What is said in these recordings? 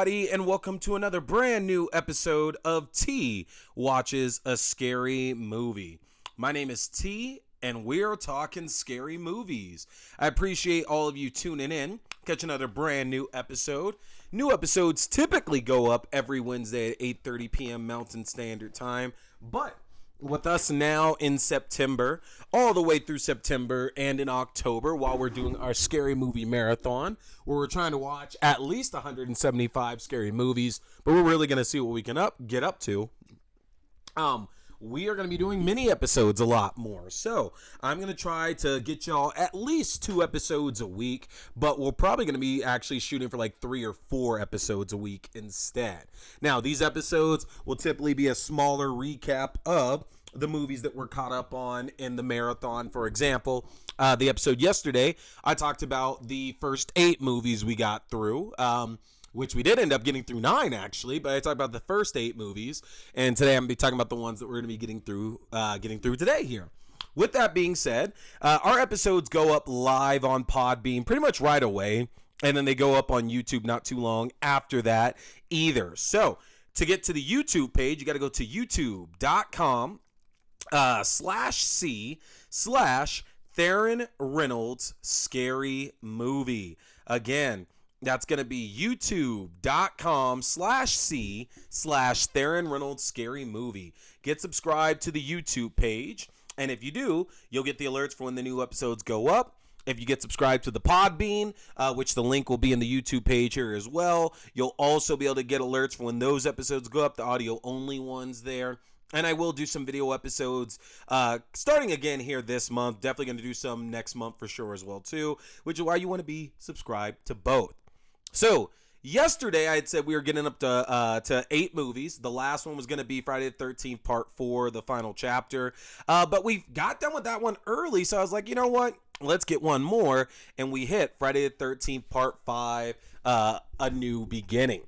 everybody, and welcome to another brand new episode of T Watches a Scary Movie. My name is T, and we're talking scary movies. I appreciate all of you tuning in. Catch another brand new episode. New episodes typically go up every Wednesday at 8:30 p.m. Mountain Standard Time, but with us now in September, all the way through September and in October, while we're doing our scary movie marathon, where we're trying to watch at least 175 scary movies, but we're really going to see what we can get up to. We are going to be doing mini episodes a lot more. So I'm going to try to get y'all at least 2 episodes a week, but we're probably going to be actually shooting for like 3 or 4 episodes a week instead. Now, these episodes will typically be a smaller recap of the movies that we're caught up on in the marathon. For example, the episode yesterday, I talked about the first 8 movies we got through, which we did end up getting through 9 actually, but I talked about the first 8 movies, and today I'm going to be talking about the ones that we're going to be getting through today here. With that being said, our episodes go up live on Podbean pretty much right away, and then they go up on YouTube not too long after that either. So to get to the YouTube page, you got to go to youtube.com/C/Theron Reynolds Scary Movie. Again, that's going to be youtube.com/C/Theron Reynolds Scary Movie. Get subscribed to the YouTube page, and if you do, you'll get the alerts for when the new episodes go up. If you get subscribed to the Podbean, which the link will be in the YouTube page here as well, you'll also be able to get alerts for when those episodes go up, the audio-only ones there. And I will do some video episodes starting again here this month. Definitely going to do some next month for sure as well, too, which is why you want to be subscribed to both. So yesterday I had said we were getting up to 8 movies. The last one was going to be Friday the 13th Part 4, the final chapter. But we got done with that one early, so I was like, you know what? Let's get one more. And we hit Friday the 13th Part 5, A New Beginning.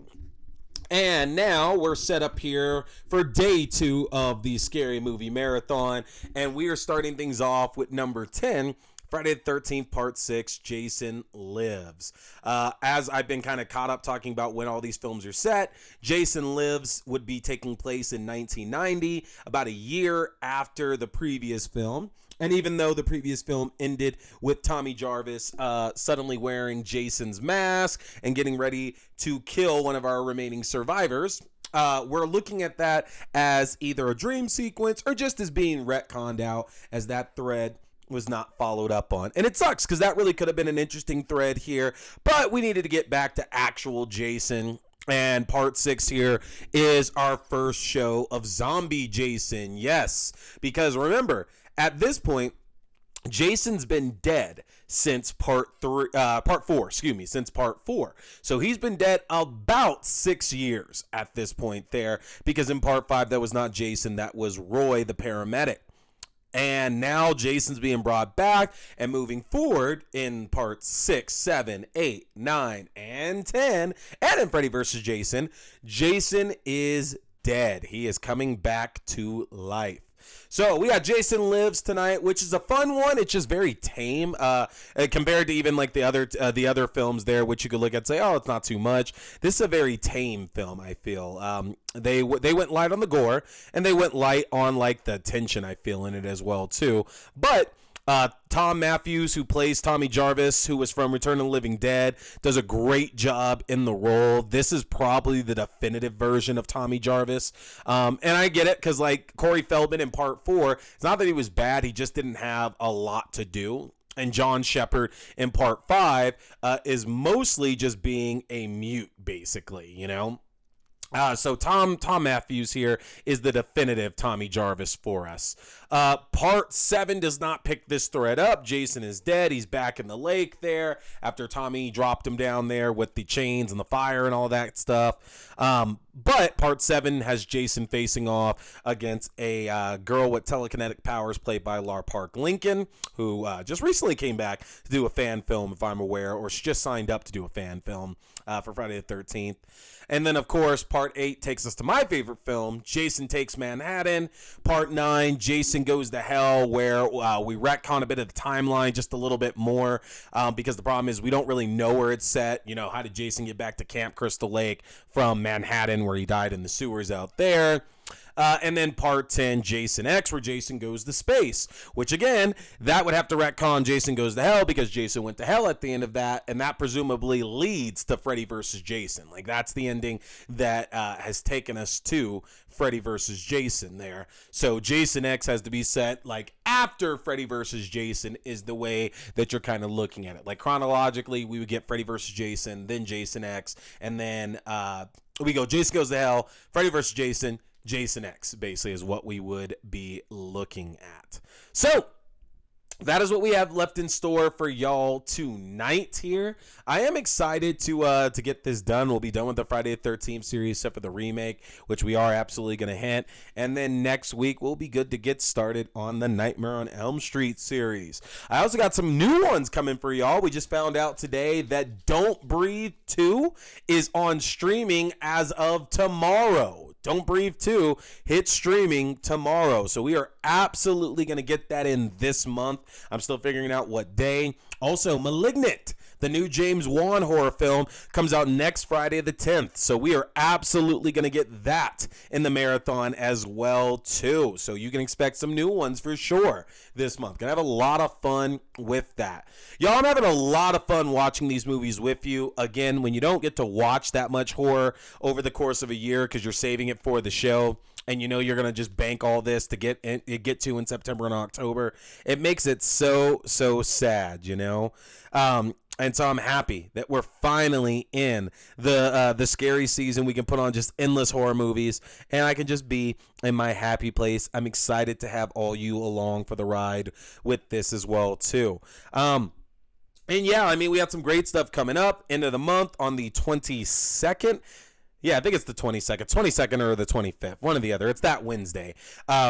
And now we're set up here for day 2 of the Scary Movie Marathon. And we are starting things off with number 10, Friday the 13th, Part 6, Jason Lives. As I've been kind of caught up talking about when all these films are set, Jason Lives would be taking place in 1990, about a year after the previous film. And even though the previous film ended with Tommy Jarvis suddenly wearing Jason's mask and getting ready to kill one of our remaining survivors, we're looking at that as either a dream sequence or just as being retconned out, as that thread was not followed up on. And it sucks because that really could have been an interesting thread here, but we needed to get back to actual Jason. And Part 6 here is our first show of zombie Jason. Yes, because remember, at this point, Jason's been dead since Part 4. So he's been dead about 6 years at this point there, because in Part 5, that was not Jason, that was Roy, the paramedic. And now Jason's being brought back, and moving forward in Parts 6, 7, 8, 9, and 10, and in Freddy vs. Jason, Jason is dead. He is coming back to life. So we got Jason Lives tonight, which is a fun one. It's just very tame compared to even like the other films there, which you could look at and say, oh, it's not too much. This is a very tame film, I feel. They went light on the gore, and they went light on like the tension, I feel, in it as well too. But Tom Matthews, who plays Tommy Jarvis, who was from Return of the Living Dead, does a great job in the role. This is probably the definitive version of Tommy Jarvis. And I get it, because like Corey Feldman in Part 4, it's not that he was bad, he just didn't have a lot to do. And John Shepard in Part 5 is mostly just being a mute, basically, you know? So Tom Matthews here is the definitive Tommy Jarvis for us. Part 7 does not pick this thread up. Jason is dead. He's back in the lake there after Tommy dropped him down there with the chains and the fire and all that stuff. But part 7 has Jason facing off against a girl with telekinetic powers played by Lar Park Lincoln, who just recently came back to do a fan film, if I'm aware, or she just signed up to do a fan film for Friday the 13th. And then, of course, part 8 takes us to my favorite film, Jason Takes Manhattan. Part 9, Jason Goes to Hell, where we retcon a bit of the timeline just a little bit more, because the problem is we don't really know where it's set. You know, how did Jason get back to Camp Crystal Lake from Manhattan, where he died in the sewers out there? And then part 10, Jason X, where Jason goes to space, which again, that would have to retcon Jason Goes to Hell, because Jason went to hell at the end of that, and that presumably leads to Freddy versus Jason. Like, that's the ending that has taken us to Freddy versus Jason there. So Jason X has to be set like after Freddy versus Jason is the way that you're kind of looking at it. Like, chronologically, we would get Freddy versus Jason, then Jason X, and then we go Jason Goes to Hell, Freddy versus Jason, Jason X, basically, is what we would be looking at. So that is what we have left in store for y'all tonight here. I am excited to get this done. We'll be done with the Friday the 13th series, except for the remake, which we are absolutely going to hit. And then next week, we'll be good to get started on the Nightmare on Elm Street series. I also got some new ones coming for y'all. We just found out today that Don't Breathe 2 is on streaming as of tomorrow. Don't Breathe 2 hits streaming tomorrow. So we are absolutely going to get that in this month. I'm still figuring out what day. Also, Malignant, the new James Wan horror film, comes out next Friday the 10th. So we are absolutely going to get that in the marathon as well, too. So you can expect some new ones for sure this month. Gonna have a lot of fun with that. Y'all, I'm having a lot of fun watching these movies with you. Again, when you don't get to watch that much horror over the course of a year because you're saving it for the show, and you know you're going to just bank all this to get to in September and October, it makes it so sad, you know? And so I'm happy that we're finally in the scary season. We can put on just endless horror movies, and I can just be in my happy place. I'm excited to have all you along for the ride with this as well, too. And yeah, I mean, we have some great stuff coming up. End of the month on the 22nd. Yeah, I think it's the 22nd or the 25th, one or the other. It's that Wednesday.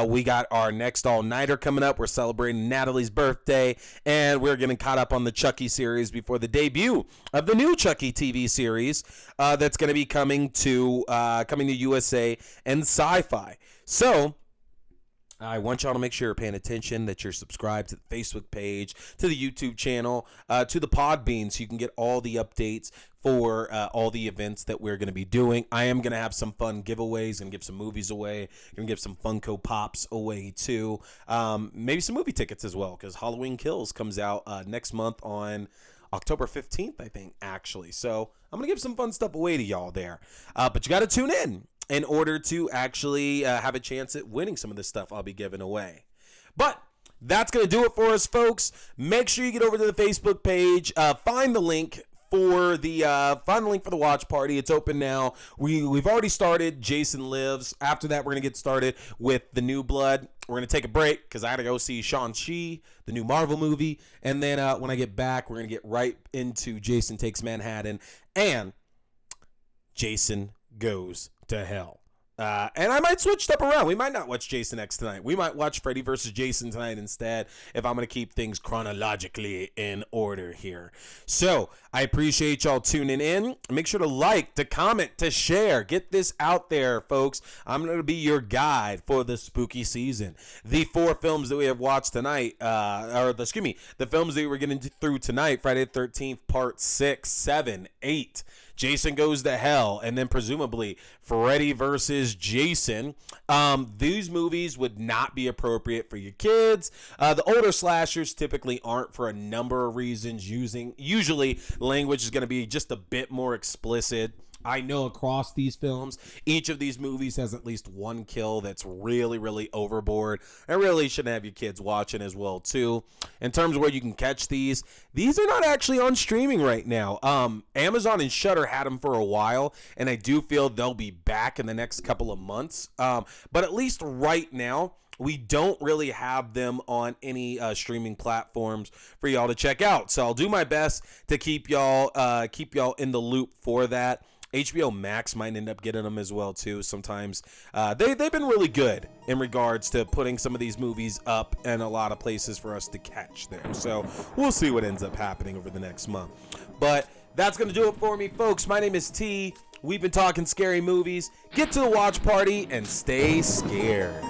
We got our next all-nighter coming up. We're celebrating Natalie's birthday, and we're getting caught up on the Chucky series before the debut of the new Chucky TV series that's going to be coming to USA and Sci-Fi. So I want y'all to make sure you're paying attention, that you're subscribed to the Facebook page, to the YouTube channel, to the Podbean, so you can get all the updates for all the events that we're going to be doing. I am going to have some fun giveaways and give some movies away. Going to give some Funko Pops away too. Maybe some movie tickets as well, because Halloween Kills comes out next month on October 15th, I think, actually. So I'm going to give some fun stuff away to y'all there. But you got to tune in order to actually have a chance at winning some of this stuff I'll be giving away. But that's going to do it for us, folks. Make sure you get over to the Facebook page. Find the link for the watch party. It's open now. We've already started Jason Lives. After that, we're going to get started with The New Blood. We're going to take a break because I got to go see Shang-Chi, the new Marvel movie. And then when I get back, we're going to get right into Jason Takes Manhattan and Jason Goes to Hell. And I might switch stuff around. We might not watch Jason X tonight. We might watch Freddy versus Jason tonight instead, if I'm going to keep things chronologically in order here. So I appreciate y'all tuning in. Make sure to like, to comment, to share. Get this out there, folks. I'm going to be your guide for the spooky season. The 4 films that we have watched tonight, the films that we're getting through tonight, Friday the 13th, part 6, 7, 8. Jason Goes to Hell, and then presumably Freddy versus Jason. These movies would not be appropriate for your kids. The older slashers typically aren't, for a number of reasons. Usually language is going to be just a bit more explicit. I know across these films, each of these movies has at least one kill that's really, really overboard. And really shouldn't have your kids watching as well, too. In terms of where you can catch these are not actually on streaming right now. Amazon and Shudder had them for a while, and I do feel they'll be back in the next couple of months. But at least right now, we don't really have them on any streaming platforms for y'all to check out. So I'll do my best to keep y'all in the loop for that. HBO Max might end up getting them as well too. Sometimes they've been really good in regards to putting some of these movies up in a lot of places for us to catch there. So we'll see what ends up happening over the next month. But that's going to do it for me, folks. My name is T. We've been talking scary movies. Get to the watch party and stay scared.